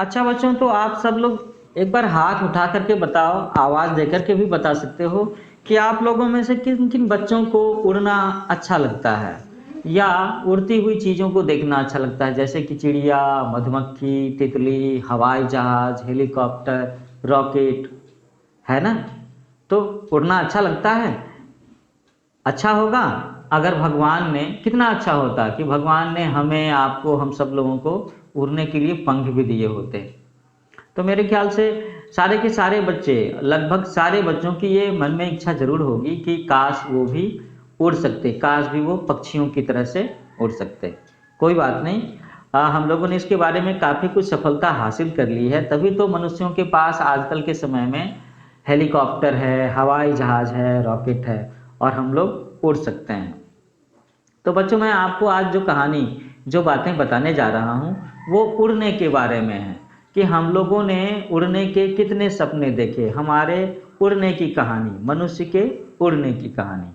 अच्छा बच्चों, तो आप सब लोग एक बार हाथ उठा करके बताओ, आवाज़ दे करके भी बता सकते हो कि आप लोगों में से किन किन बच्चों को उड़ना अच्छा लगता है या उड़ती हुई चीज़ों को देखना अच्छा लगता है, जैसे कि चिड़िया, मधुमक्खी, तितली, हवाई जहाज, हेलीकॉप्टर, रॉकेट, है ना? तो उड़ना अच्छा लगता है। अच्छा होगा अगर भगवान ने, कितना अच्छा होता कि भगवान ने हमें, आपको, हम सब लोगों को उड़ने के लिए पंख भी दिए होते। तो मेरे ख्याल से सारे के सारे बच्चे, लगभग सारे बच्चों की ये मन में इच्छा जरूर होगी कि काश वो भी उड़ सकते, काश भी वो पक्षियों की तरह से उड़ सकते। कोई बात नहीं, हम लोगों ने इसके बारे में काफ़ी कुछ सफलता हासिल कर ली है, तभी तो मनुष्यों के पास आजकल के समय में हेलीकॉप्टर है, हवाई जहाज है, रॉकेट है और हम लोग उड़ सकते हैं। तो बच्चों, मैं आपको आज जो कहानी, जो बातें बताने जा रहा हूँ वो उड़ने के बारे में है कि हम लोगों ने उड़ने के कितने सपने देखे, हमारे उड़ने की कहानी, मनुष्य के उड़ने की कहानी।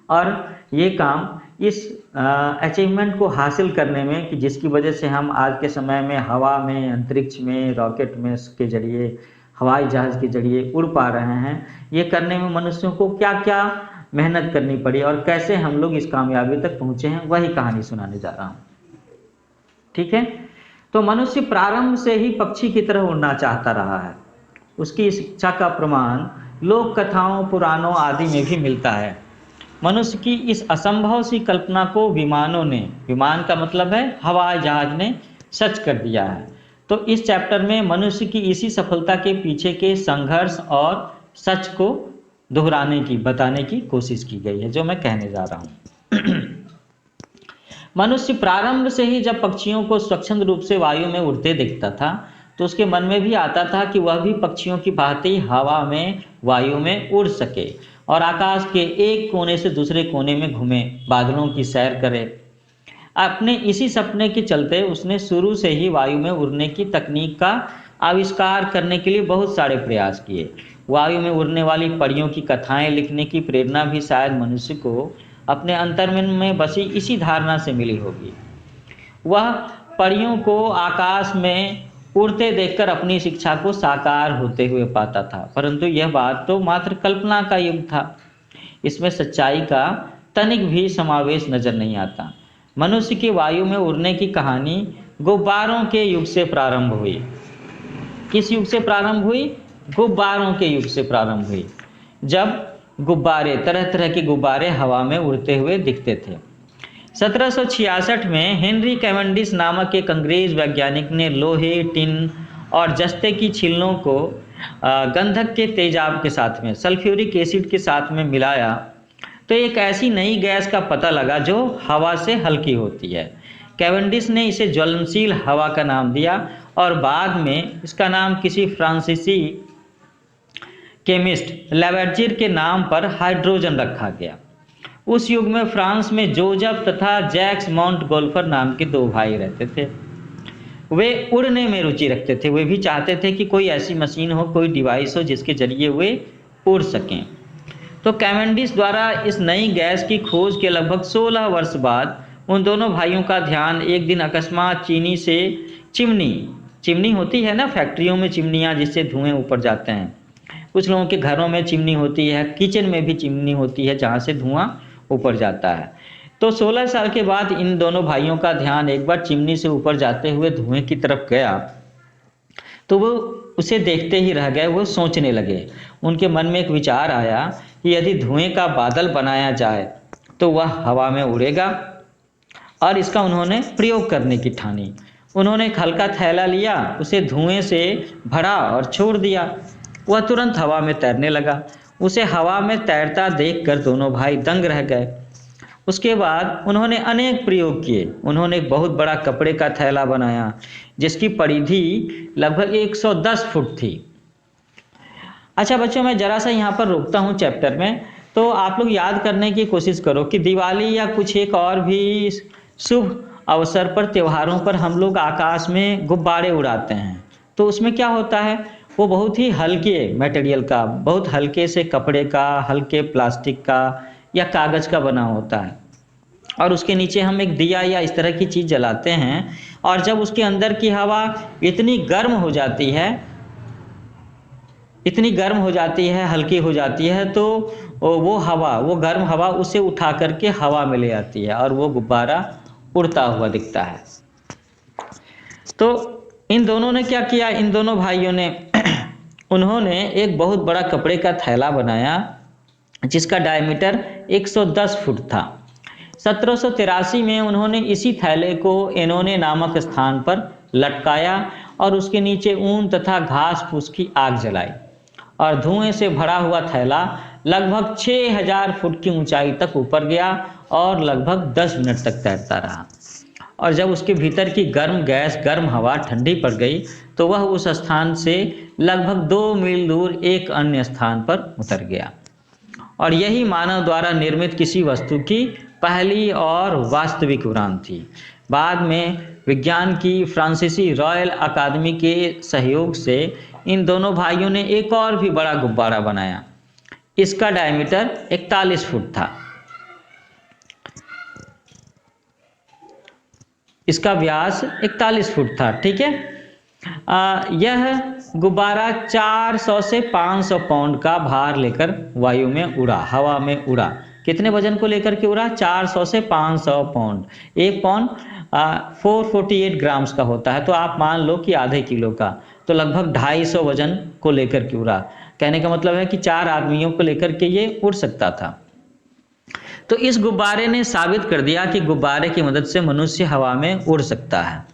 और ये काम, इस अचीवमेंट को हासिल करने में कि जिसकी वजह से हम आज के समय में हवा में, अंतरिक्ष में, रॉकेट में के जरिए, हवाई जहाज के जरिए उड़ पा रहे हैं, ये करने में मनुष्यों को क्या क्या मेहनत करनी पड़ी और कैसे हम लोग इस कामयाबी तक पहुंचे हैं, वही कहानी सुनाने जा रहा हूं। ठीक है? तो मनुष्य प्रारंभ से ही पक्षी की तरह उड़ना चाहता रहा है। उसकी इस इच्छा का प्रमाण लोक कथाओं, पुराणों आदि में भी मिलता है। मनुष्य की इस असंभव सी कल्पना को विमानों ने, विमान का मतलब है हवाई जहाज ने, सच कर दिया है। तो इस चैप्टर में मनुष्य की इसी सफलता के पीछे के संघर्ष और सच को दोहराने की, बताने की कोशिश की गई है, जो मैं कहने जा रहा हूं। मनुष्य प्रारंभ से ही जब पक्षियों को स्वच्छंद रूप से वायु में उड़ते देखता था, तो उसके मन में भी आता था कि वह भी पक्षियों की भांति हवा में, वायु में उड़ सके और आकाश के एक कोने से दूसरे कोने में घूमे, बादलों की सैर करे। अपने इसी सपने के चलते उसने शुरू से ही वायु में उड़ने की तकनीक का आविष्कार करने के लिए बहुत सारे प्रयास किए। वायु में उड़ने वाली परियों की कथाएं लिखने की प्रेरणा भी शायद मनुष्य को अपने अंतर्मन में बसी इसी धारणा से मिली होगी। वह परियों को आकाश में उड़ते देखकर अपनी शिक्षा को साकार होते हुए पाता था, परंतु यह बात तो मात्र कल्पना का युग था। इसमें सच्चाई का तनिक भी समावेश नजर नहीं आता। मनुष्य की वायु में उड़ने की कहानी गुब्बारों के युग से प्रारंभ हुई। किस युग से प्रारंभ हुई? गुब्बारों के युग से प्रारंभ हुई, जब गुब्बारे, तरह तरह के गुब्बारे हवा में उड़ते हुए दिखते थे। 1766 में हेनरी कैवेंडिश नामक एक अंग्रेज वैज्ञानिक ने लोहे, टिन और जस्ते की छिलनों को गंधक के तेजाब के साथ में, सल्फ्यूरिक एसिड के साथ में मिलाया, तो एक ऐसी नई गैस का पता लगा जो हवा से हल्की होती है। कैवेंडिश ने इसे ज्वलनशील हवा का नाम दिया और बाद में इसका नाम किसी फ्रांसीसी केमिस्ट लैवर्जियर के नाम पर हाइड्रोजन रखा गया। उस युग में फ्रांस में जोसेफ तथा जैक्स मॉन्टगोल्फर नाम के दो भाई रहते थे। वे उड़ने में रुचि रखते थे, वे भी चाहते थे कि कोई ऐसी मशीन हो, कोई डिवाइस हो जिसके जरिए वे उड़ सकें। तो कैवेंडिश द्वारा इस नई गैस की खोज के लगभग 16 वर्ष बाद उन दोनों भाइयों का ध्यान एक दिन अकस्मात चीनी से चिमनी, चिमनी होती है ना फैक्ट्रियों में चिमनियाँ जिससे धुएं ऊपर जाते हैं, कुछ लोगों के घरों में चिमनी होती है, किचन में भी चिमनी होती है जहाँ से धुआं ऊपर जाता है। तो 16 साल के बाद इन दोनों भाइयों का ध्यान एक बार चिमनी से ऊपर जाते हुए धुएं की तरफ गया, तो वो उसे देखते ही रह गए। वो सोचने लगे, उनके मन में एक विचार आया कि यदि धुएं का बादल बनाया जाए तो वह हवा में उड़ेगा, और इसका उन्होंने प्रयोग करने की ठानी। उन्होंने एक हल्का थैला लिया, उसे धुएं से भरा और छोड़ दिया। वह तुरंत हवा में तैरने लगा। उसे हवा में तैरता देखकर दोनों भाई दंग रह गए। उसके बाद उन्होंने अनेक प्रयोग किए। उन्होंने एक बहुत बड़ा कपड़े का थैला बनाया जिसकी परिधि लगभग 110 फुट थी। अच्छा बच्चों, मैं जरा सा यहाँ पर रोकता हूँ चैप्टर में, तो आप लोग याद करने की कोशिश करो कि दिवाली या कुछ एक और भी शुभ अवसर पर, त्योहारों पर हम लोग आकाश में गुब्बारे उड़ाते हैं। तो उसमें क्या होता है, वो बहुत ही हल्के मटेरियल का, बहुत हल्के से कपड़े का, हल्के प्लास्टिक का या कागज़ का बना होता है, और उसके नीचे हम एक दिया या इस तरह की चीज़ जलाते हैं और जब उसके अंदर की हवा इतनी गर्म हो जाती है, हल्की हो जाती है, तो वो गर्म हवा उसे उठा करके हवा में ले आती है और वो गुब्बारा उड़ता हुआ दिखता है। तो इन दोनों ने क्या किया, इन दोनों भाइयों ने उन्होंने एक बहुत बड़ा कपड़े का थैला बनाया जिसका डायमीटर 110 फुट था। 1783 में उन्होंने इसी थैले को एनोने नामक स्थान पर लटकाया और उसके नीचे ऊन तथा घास फूस की आग जलाई और धुएं से भरा हुआ थैला लगभग 6000 फुट की ऊंचाई तक ऊपर गया और लगभग 10 मिनट तक तैरता रहा। और जब उसके भीतर की गर्म हवा ठंडी पड़ गई तो वह उस स्थान से लगभग 2 मील दूर एक अन्य स्थान पर उतर गया। और यही मानव द्वारा निर्मित किसी वस्तु की पहली और वास्तविक उड़ान थी। बाद में विज्ञान की फ्रांसीसी रॉयल अकादमी के सहयोग से इन दोनों भाइयों ने एक और भी बड़ा गुब्बारा बनाया। इसका डायमीटर 41 फुट था। इसका व्यास 41 फुट था। ठीक है, यह गुब्बारा 400 से 500 पाउंड का भार लेकर वायु में उड़ा, हवा में उड़ा। कितने वजन को लेकर के उड़ा? 400 से 500 पाउंड। एक पाउंड 448 ग्राम्स का होता है, तो आप मान लो कि आधे किलो का, तो लगभग 250 वजन को लेकर के उड़ा। कहने का मतलब है कि 4 आदमियों को लेकर के ये उड़ सकता था। तो इस गुब्बारे ने साबित कर दिया कि गुब्बारे की मदद से मनुष्य हवा में उड़ सकता है।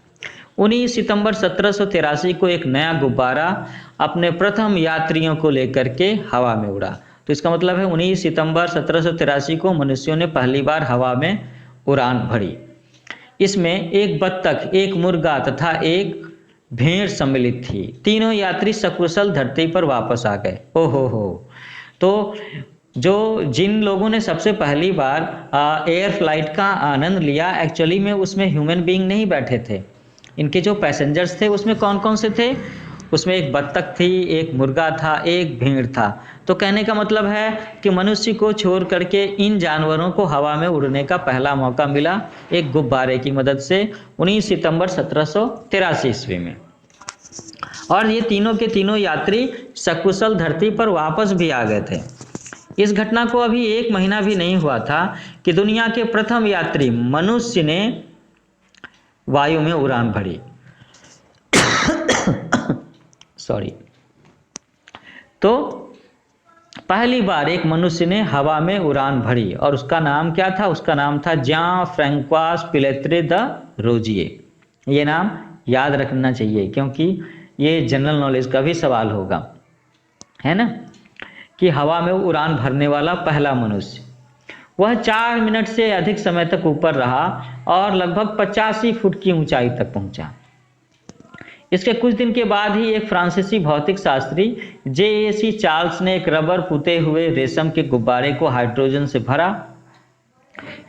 19 सितंबर 1783 को एक नया गुब्बारा अपने प्रथम यात्रियों को लेकर के हवा में उड़ा। तो इसका मतलब है 19 सितंबर 1783 को मनुष्यों ने पहली बार हवा में उड़ान भरी। इसमें एक बत्तख, एक मुर्गा तथा एक भेड़ सम्मिलित थी। तीनों यात्री सकुशल धरती पर वापस आ गए। ओहो हो। तो जिन लोगों ने सबसे पहली बार एयर फ्लाइट का आनंद लिया, एक्चुअली में उसमें ह्यूमन बीइंग नहीं बैठे थे। इनके जो पैसेंजर्स थे उसमें कौन कौन से थे? उसमें एक बत्तख थी, एक मुर्गा था, एक भेड़ था। तो कहने का मतलब है कि मनुष्य को छोड़ करके इन जानवरों को हवा में उड़ने का पहला मौका मिला एक गुब्बारे की मदद से 19 सितंबर 1783 ईस्वी में। और ये तीनों के तीनों यात्री सकुशल धरती पर वापस भी आ गए थे। इस घटना को अभी 1 महीना भी नहीं हुआ था कि दुनिया के प्रथम यात्री मनुष्य ने वायु में उड़ान भरी। सॉरी। तो पहली बार एक मनुष्य ने हवा में उड़ान भरी और उसका नाम क्या था? उसका नाम था जान फ्रांकोइस पिलेत्रे द रोजिए। ये नाम याद रखना चाहिए क्योंकि ये जनरल नॉलेज का भी सवाल होगा, है ना, कि हवा में उड़ान भरने वाला पहला मनुष्य। वह 4 मिनट से अधिक समय तक ऊपर रहा और लगभग 85 फुट की ऊंचाई तक पहुंचा। इसके कुछ दिन के बाद ही एक फ्रांसीसी भौतिक शास्त्री JAC चार्ल्स ने एक रबर पुते हुए रेशम के गुब्बारे को हाइड्रोजन से भरा।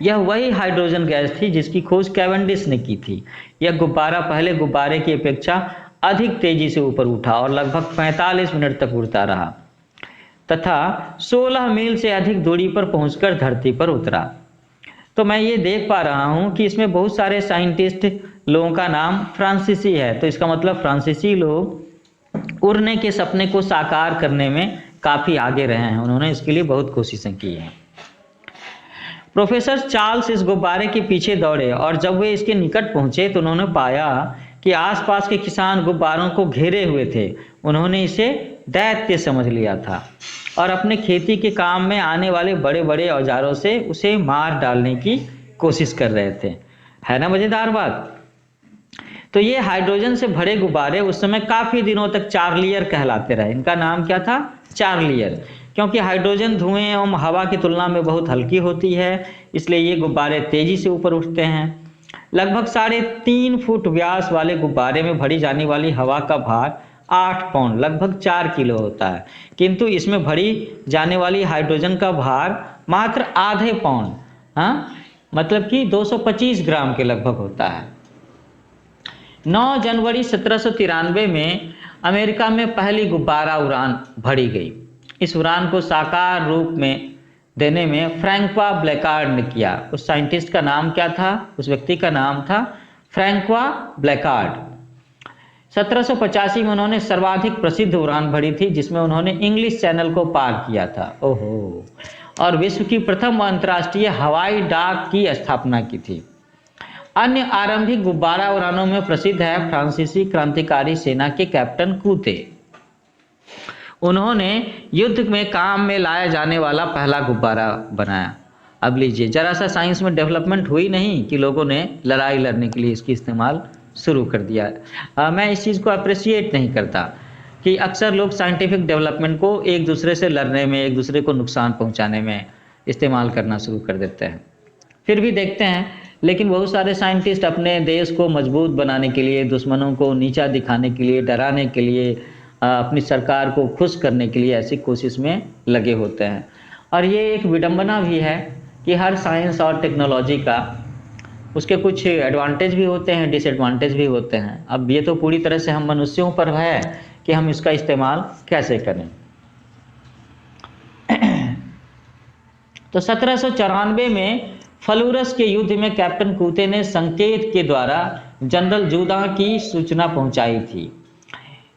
यह वही हाइड्रोजन गैस थी जिसकी खोज कैवेंडिश ने की थी। यह गुब्बारा पहले गुब्बारे की अपेक्षा अधिक तेजी से ऊपर उठा और लगभग 45 मिनट तक उड़ता रहा तथा 16 मील से अधिक दूरी पर पहुंचकर धरती पर उतरा। तो मैं ये देख पा रहा हूं कि इसमें बहुत सारे साइंटिस्ट लोगों का नाम फ्रांसीसी है, तो इसका मतलब फ्रांसीसी लोग उड़ने के सपने को साकार करने में काफ़ी आगे रहे हैं। उन्होंने इसके लिए बहुत कोशिशें की हैं। प्रोफेसर चार्ल्स इस गुब्बारे के पीछे दौड़े और जब वे इसके निकट पहुंचे तो उन्होंने पाया कि आसपास के किसान गुब्बारों को घेरे हुए थे। उन्होंने इसे दैत्य समझ लिया था और अपने खेती के काम में आने वाले बड़े बड़े औजारों से उसे मार डालने की कोशिश कर रहे थे। है ना मज़ेदार बात। तो ये हाइड्रोजन से भरे गुब्बारे उस समय काफ़ी दिनों तक चार्लियर कहलाते रहे। इनका नाम क्या था? चार्लियर। क्योंकि हाइड्रोजन धुएं एवं हवा की तुलना में बहुत हल्की होती है, इसलिए ये गुब्बारे तेजी से ऊपर उठते हैं। लगभग 3.5 फुट व्यास वाले गुब्बारे में भरी जाने वाली हवा का भार 8 पाउंड लगभग 4 किलो होता है, किंतु इसमें भरी जाने वाली हाइड्रोजन का भार मात्र आधे पाउंड, मतलब कि 225 ग्राम के लगभग होता है। 9 जनवरी 1793 में अमेरिका में पहली गुब्बारा उड़ान भरी गई। इस उड़ान को साकार रूप में देने में फ्रैंकोआ ब्लैकार्ड ने किया। उस साइंटिस्ट का नाम क्या था? उस व्यक्ति का नाम था फ्रैंक्वा ब्लैकार्ड। 1785 में उन्होंने सर्वाधिक प्रसिद्ध उड़ान भरी थी जिसमें उन्होंने इंग्लिश चैनल को पार किया था। ओहो। और विश्व की प्रथम अंतर्राष्ट्रीय हवाई डाक की स्थापना की थी। अन्य आरंभिक गुब्बारा उड़ानों में प्रसिद्ध है फ्रांसीसी क्रांतिकारी सेना के कैप्टन कूते। उन्होंने युद्ध में काम में लाया जाने वाला पहला गुब्बारा बनाया। अब लीजिए, जरा सा साइंस में डेवलपमेंट हुई नहीं कि लोगों ने लड़ाई लड़ने के लिए इसकी इस्तेमाल शुरू कर दिया। मैं इस चीज़ को अप्रिशिएट नहीं करता कि अक्सर लोग साइंटिफिक डेवलपमेंट को एक दूसरे से लड़ने में, एक दूसरे को नुकसान पहुंचाने में इस्तेमाल करना शुरू कर देते हैं। फिर भी देखते हैं, लेकिन बहुत सारे साइंटिस्ट अपने देश को मजबूत बनाने के लिए, दुश्मनों को नीचा दिखाने के लिए, डराने के लिए, अपनी सरकार को खुश करने के लिए ऐसी कोशिश में लगे होते हैं। और ये एक विडंबना भी है कि हर साइंस और टेक्नोलॉजी का उसके कुछ एडवांटेज भी होते हैं, डिसएडवांटेज भी होते हैं। अब ये तो पूरी तरह से हम मनुष्यों पर है कि हम इसका इस्तेमाल कैसे करें। तो 1794 में फ्लूरस के युद्ध में कैप्टन कूते ने संकेत के द्वारा जनरल जूदा की सूचना पहुंचाई थी।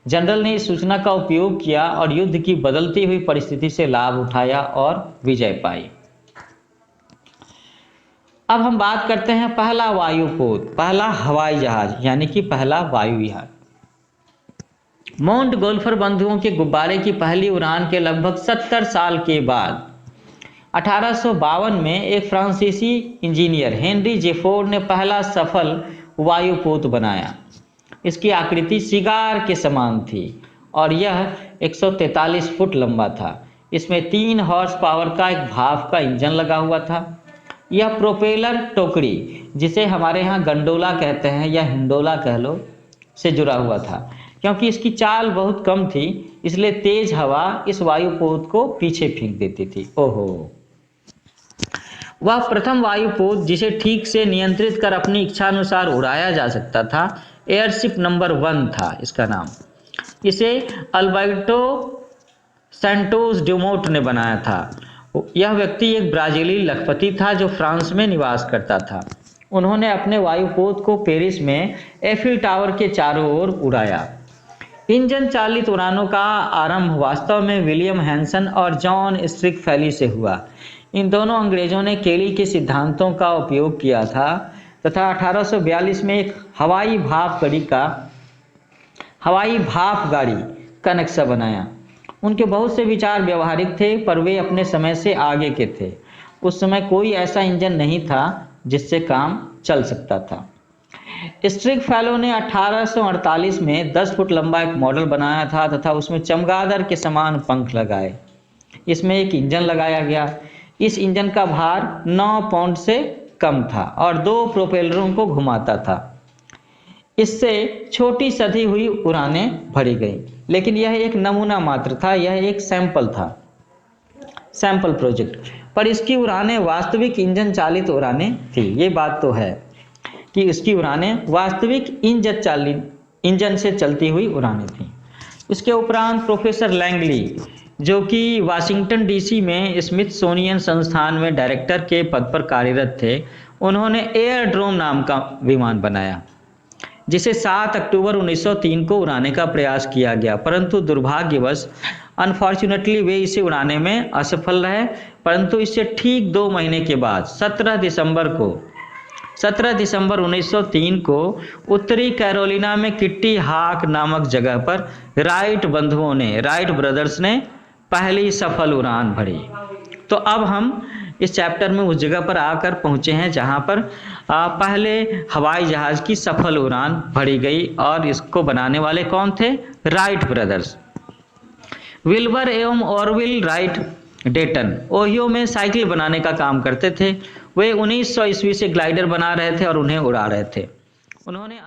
जनरल ने इस सूचना का उपयोग किया और युद्ध की बदलती हुई परिस्थिति से लाभ उठाया और विजय पाई। अब हम बात करते हैं पहला वायुपोत, पहला हवाई जहाज, यानी कि पहला वायु जहाज। माउंट गोल्फर बंधुओं के गुब्बारे की पहली उड़ान के लगभग 70 साल के बाद 1852 में एक फ्रांसीसी इंजीनियर हेनरी जेफोर्ड ने पहला सफल वायुपोत बनाया। इसकी आकृति सिगार के समान थी और यह 143 फुट लंबा था। इसमें 3 हॉर्स पावर का एक भाप का इंजन लगा हुआ था। यह प्रोपेलर टोकरी, जिसे हमारे यहाँ गंडोला कहते हैं या हिंडोला कह लो, से जुड़ा हुआ था। क्योंकि इसकी चाल बहुत कम थी, इसलिए तेज हवा इस वायुपोत को पीछे फेंक देती थी। ओहो। वह प्रथम वायुपोत जिसे ठीक से नियंत्रित कर अपनी इच्छानुसार उड़ाया जा सकता था, एयरशिप नंबर 1 था इसका नाम। इसे अल्बर्टो सैंटोस ड्यूमोट ने बनाया था। यह व्यक्ति एक ब्राजीली लखपति था जो फ्रांस में निवास करता था। उन्होंने अपने वायुपोत को पेरिस में एफिल टावर के चारों ओर उड़ाया। इंजन चालित उड़ानों का आरंभ वास्तव में विलियम हैंसन और जॉन स्ट्रिकफैली से हुआ। इन दोनों अंग्रेजों ने केली के सिद्धांतों का उपयोग किया था तथा 1842 में एक हवाई भाप गाड़ी का नक्शा बनाया। उनके बहुत से विचार व्यवहारिक थे, पर वे अपने समय से आगे के थे। उस समय कोई ऐसा इंजन नहीं था जिससे काम चल सकता था। स्ट्रिकफैलो ने 1848 में 10 फुट लंबा एक मॉडल बनाया था तथा उसमें चमगादड़ के समान पंख लगाए। इसमें एक इंजन लगाया गया। इस इंजन का भार 9 पाउंड से कम था और 2 प्रोपेलरों को घुमाता था। इससे छोटी सधी हुई उड़ानें भरी गई, लेकिन यह एक नमूना मात्र था, यह एक सैंपल था, सैंपल प्रोजेक्ट। पर इसकी उड़ानें वास्तविक इंजन चालित उड़ानें थी। ये बात तो है कि इसकी उड़ानें वास्तविक इंजन से चलती हुई उड़ानें थीं। इसके उपरांत प्रोफेसर लैंगली, जो कि वाशिंगटन डीसी में स्मिथसोनियन संस्थान में डायरेक्टर के पद पर कार्यरत थे, उन्होंने एयरड्रोम नाम का विमान बनाया जिसे 7 अक्टूबर 1903 को उड़ाने का प्रयास किया गया, परंतु दुर्भाग्यवश अनफॉर्चुनेटली वे इसे उड़ाने में असफल रहे। परंतु इससे ठीक 2 महीने के बाद 17 दिसंबर 1903 को उत्तरी कैरोलिना में किट्टी हाक नामक जगह पर राइट ब्रदर्स ने पहली सफल उड़ान भरी। तो अब हम इस चैप्टर में उस जगह पर आकर पहुंचे हैं जहां पर पहले हवाई जहाज की सफल उड़ान भरी गई, और इसको बनाने वाले कौन थे? Wright brothers. विल्बर एवं ऑरविल राइट डेटन ओहियो में साइकिल बनाने का काम करते थे। वे 1900 ईस्वी से ग्लाइडर बना रहे थे और उन्हें उड़ा रहे थे। उन्होंने